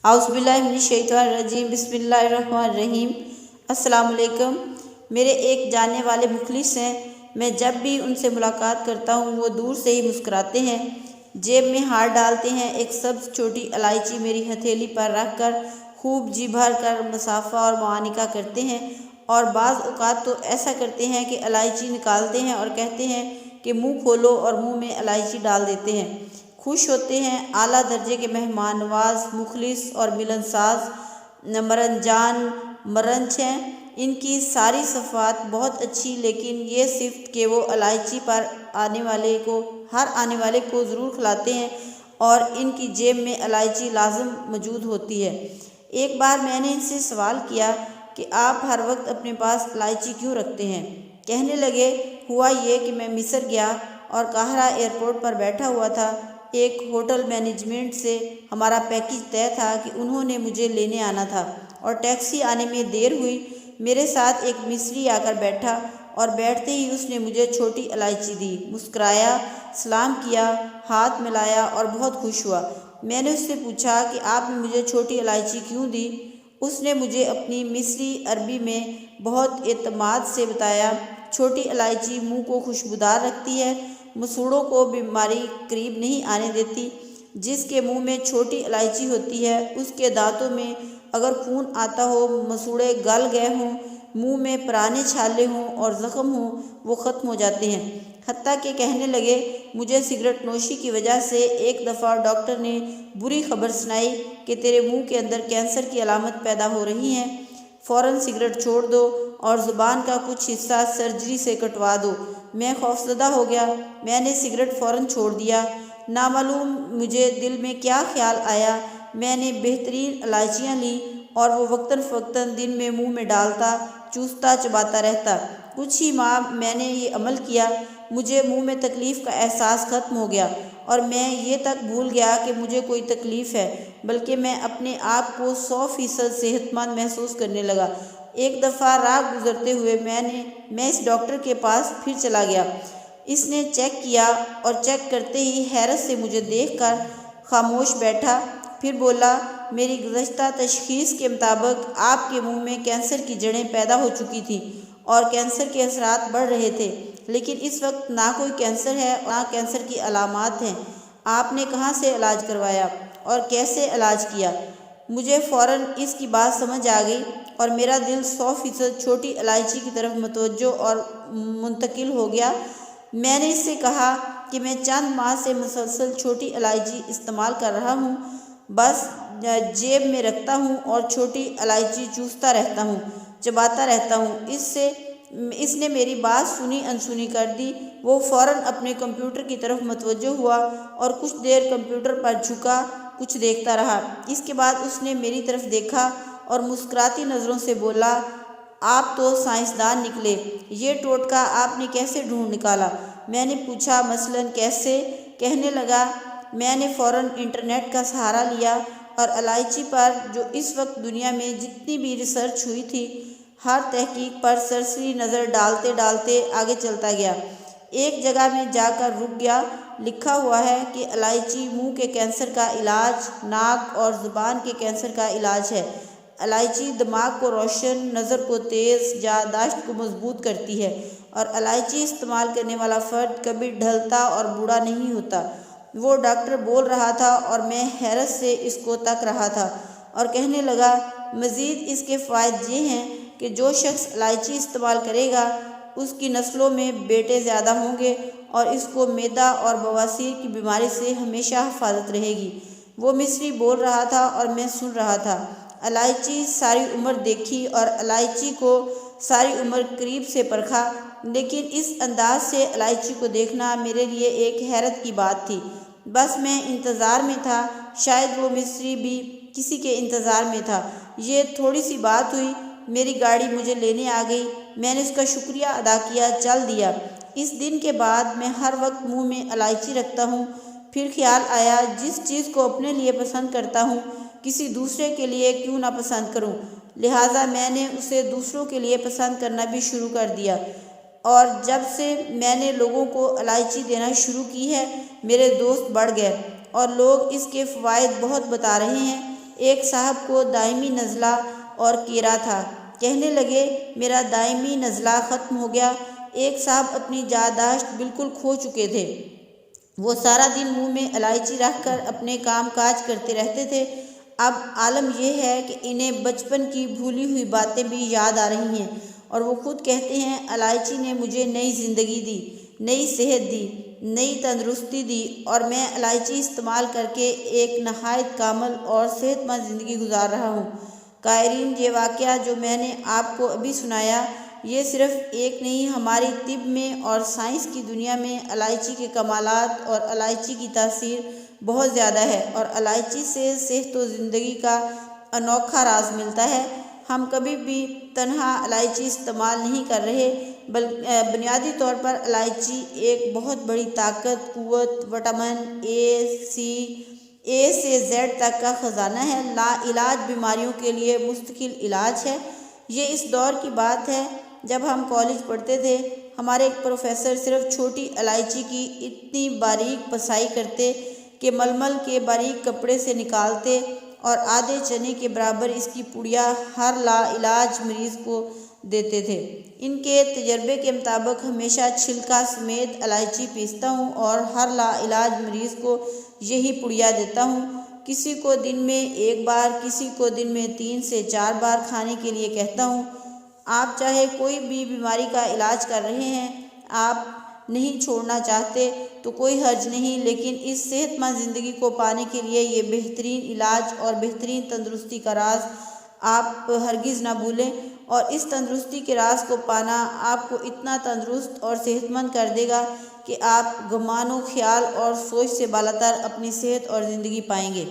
اعوذ باللہ من الشیطان الرجیم، بسم اللہ الرحمن الرحیم۔ السلام علیکم۔ میرے ایک جاننے والے مخلص ہیں، میں جب بھی ان سے ملاقات کرتا ہوں وہ دور سے ہی مسکراتے ہیں، جیب میں ہاتھ ڈالتے ہیں، ایک سبز چھوٹی الائچی میری ہتھیلی پر رکھ کر خوب جی بھر کر مصافحہ اور معانقہ کرتے ہیں، اور بعض اوقات تو ایسا کرتے ہیں کہ الائچی نکالتے ہیں اور کہتے ہیں کہ منہ کھولو، اور منہ میں الائچی ڈال دیتے ہیں۔ خوش ہوتے ہیں، اعلیٰ درجے کے مہمان نواز، مخلص اور ملن ساز مرنجان مرنج ہیں۔ ان کی ساری صفات بہت اچھی، لیکن یہ صفت کہ وہ الائچی پر ہر آنے والے کو ضرور کھلاتے ہیں، اور ان کی جیب میں الائچی لازم موجود ہوتی ہے۔ ایک بار میں نے ان سے سوال کیا کہ آپ ہر وقت اپنے پاس الائچی کیوں رکھتے ہیں؟ کہنے لگے، ہوا یہ کہ میں مصر گیا اور قاہرہ ایئرپورٹ پر بیٹھا ہوا تھا۔ ایک ہوٹل مینجمنٹ سے ہمارا پیکج طے تھا کہ انہوں نے مجھے لینے آنا تھا، اور ٹیکسی آنے میں دیر ہوئی۔ میرے ساتھ ایک مصری آ کر بیٹھا، اور بیٹھتے ہی اس نے مجھے چھوٹی الائچی دی، مسکرایا، سلام کیا، ہاتھ ملایا اور بہت خوش ہوا۔ میں نے اس سے پوچھا کہ آپ نے مجھے چھوٹی الائچی کیوں دی؟ اس نے مجھے اپنی مصری عربی میں بہت اعتماد سے بتایا، چھوٹی الائچی منہ کو خوشبودار رکھتی ہے، مسوڑوں کو بیماری قریب نہیں آنے دیتی۔ جس کے منہ میں چھوٹی الائچی ہوتی ہے اس کے دانتوں میں اگر خون آتا ہو، مسوڑے گل گئے ہوں، منہ میں پرانے چھالے ہوں اور زخم ہوں، وہ ختم ہو جاتے ہیں۔ حتیٰ کہ کہنے لگے، مجھے سگریٹ نوشی کی وجہ سے ایک دفعہ ڈاکٹر نے بری خبر سنائی کہ تیرے منہ کے اندر کینسر کی علامت پیدا ہو رہی ہیں، فوراً سگریٹ چھوڑ دو اور زبان کا کچھ حصہ سرجری سے کٹوا دو۔ میں خوفزدہ ہو گیا، میں نے سگریٹ فوراً چھوڑ دیا۔ نامعلوم مجھے دل میں کیا خیال آیا، میں نے بہترین الائچیاں لیں اور وہ وقتاً فوقتاً دن میں منہ میں ڈالتا، چوستا، چباتا رہتا۔ کچھ ہی ماہ میں نے یہ عمل کیا، مجھے منہ میں تکلیف کا احساس ختم ہو گیا، اور میں یہ تک بھول گیا کہ مجھے کوئی تکلیف ہے، بلکہ میں اپنے آپ کو 100% صحت مند محسوس کرنے لگا۔ ایک دفعہ راہ گزرتے ہوئے میں اس ڈاکٹر کے پاس پھر چلا گیا۔ اس نے چیک کیا، اور چیک کرتے ہی حیرت سے مجھے دیکھ کر خاموش بیٹھا، پھر بولا، میری گزشتہ تشخیص کے مطابق آپ کے منہ میں کینسر کی جڑیں پیدا ہو چکی تھیں اور کینسر کے اثرات بڑھ رہے تھے، لیکن اس وقت نہ کوئی کینسر ہے اور نہ کینسر کی علامات ہیں۔ آپ نے کہاں سے علاج کروایا اور کیسے علاج کیا؟ مجھے فوراً اس کی بات سمجھ آ گئی، اور میرا دل 100% چھوٹی الائچی کی طرف متوجہ اور منتقل ہو گیا۔ میں نے اس سے کہا کہ میں چند ماہ سے مسلسل چھوٹی الائچی استعمال کر رہا ہوں، بس جیب میں رکھتا ہوں اور چھوٹی الائچی چوستا رہتا ہوں، چباتا رہتا ہوں۔ اس نے میری بات سنی انسنی کر دی۔ وہ فوراً اپنے کمپیوٹر کی طرف متوجہ ہوا اور کچھ دیر کمپیوٹر پر جھکا کچھ دیکھتا رہا۔ اس کے بعد اس نے میری طرف دیکھا اور مسکراتی نظروں سے بولا، آپ تو سائنسدان نکلے، یہ ٹوٹکا آپ نے کیسے ڈھونڈ نکالا؟ میں نے پوچھا، مثلاً کیسے؟ کہنے لگا، میں نے فوراً انٹرنیٹ کا سہارا لیا اور الائچی پر جو اس وقت دنیا میں جتنی بھی ریسرچ ہوئی تھی، ہر تحقیق پر سرسری نظر ڈالتے ڈالتے آگے چلتا گیا۔ ایک جگہ میں جا کر رک گیا، لکھا ہوا ہے کہ الائچی منہ کے کینسر کا علاج، ناک اور زبان کے کینسر کا علاج ہے۔ الائچی دماغ کو روشن، نظر کو تیز، یادداشت کو مضبوط کرتی ہے، اور الائچی استعمال کرنے والا فرد کبھی ڈھلتا اور بوڑھا نہیں ہوتا۔ وہ ڈاکٹر بول رہا تھا اور میں حیرت سے اس کو تک رہا تھا، اور کہنے لگا، مزید اس کے فوائد یہ ہیں کہ جو شخص الائچی استعمال کرے گا اس کی نسلوں میں بیٹے زیادہ ہوں گے، اور اس کو معدہ اور بواسیر کی بیماری سے ہمیشہ حفاظت رہے گی۔ وہ مصری بول رہا تھا اور میں سن رہا تھا۔ الائچی ساری عمر دیکھی اور الائچی کو ساری عمر قریب سے پرکھا، لیکن اس انداز سے الائچی کو دیکھنا میرے لیے ایک حیرت کی بات تھی۔ بس میں انتظار میں تھا، شاید وہ مصری بھی کسی کے انتظار میں تھا۔ یہ تھوڑی سی بات ہوئی، میری گاڑی مجھے لینے آ گئی، میں نے اس کا شکریہ ادا کیا، چل دیا۔ اس دن کے بعد میں ہر وقت منہ میں الائچی رکھتا ہوں۔ پھر خیال آیا، جس چیز کو اپنے لیے پسند کرتا ہوں کسی دوسرے کے لیے کیوں نہ پسند کروں، لہٰذا میں نے اسے دوسروں کے لیے پسند کرنا بھی شروع کر دیا، اور جب سے میں نے لوگوں کو الائچی دینا شروع کی ہے، میرے دوست بڑھ گئے، اور لوگ اس کے فوائد بہت بتا رہے ہیں۔ ایک صاحب کو دائمی نزلہ اور کیرا تھا۔ کہنے لگے میرا دائمی نزلہ ختم ہو گیا۔ ایک صاحب اپنی یادداشت بالکل کھو چکے تھے۔ وہ سارا دن منہ میں الائچی رکھ کر اپنے کام کاج کرتے رہتے تھے۔ اب عالم یہ ہے کہ انہیں بچپن کی بھولی ہوئی باتیں بھی یاد آ رہی ہیں، اور وہ خود کہتے ہیں الائچی نے مجھے نئی زندگی دی، نئی صحت دی، نئی تندرستی دی، اور میں الائچی استعمال کر کے ایک نہایت کامل اور صحت مند زندگی گزار رہا ہوں۔ قائرین، یہ واقعہ جو میں نے آپ کو ابھی سنایا، یہ صرف ایک نہیں، ہماری طب میں اور سائنس کی دنیا میں الائچی کے کمالات اور الائچی کی تاثیر بہت زیادہ ہے، اور الائچی سے صحت و زندگی کا انوکھا راز ملتا ہے۔ ہم کبھی بھی تنہا الائچی استعمال نہیں کر رہے، بلکہ بنیادی طور پر الائچی ایک بہت بڑی طاقت، قوت، وٹامن اے سے زیڈ تک کا خزانہ ہے، لا علاج بیماریوں کے لیے مستقل علاج ہے۔ یہ اس دور کی بات ہے جب ہم کالج پڑھتے تھے۔ ہمارے ایک پروفیسر صرف چھوٹی الائچی کی اتنی باریک پسائی کرتے کہ ململ کے باریک کپڑے سے نکالتے، اور آدھے چنے کے برابر اس کی پڑیا ہر لا علاج مریض کو دیتے تھے۔ ان کے تجربے کے مطابق ہمیشہ چھلکا سمیت الائچی پیستا ہوں اور ہر لا علاج مریض کو یہی پڑیا دیتا ہوں۔ کسی کو دن میں 1 بار، کسی کو دن میں 3 سے 4 بار کھانے کے لیے کہتا ہوں۔ آپ چاہے کوئی بھی بیماری کا علاج کر رہے ہیں، آپ نہیں چھوڑنا چاہتے تو کوئی حرج نہیں، لیکن اس صحت مند زندگی کو پانے کے لیے یہ بہترین علاج اور بہترین تندرستی کا راز آپ ہرگز نہ بھولیں، اور اس تندرستی کے راز کو پانا آپ کو اتنا تندرست اور صحت مند کر دے گا کہ آپ گمان و خیال اور سوچ سے بالاتر اپنی صحت اور زندگی پائیں گے۔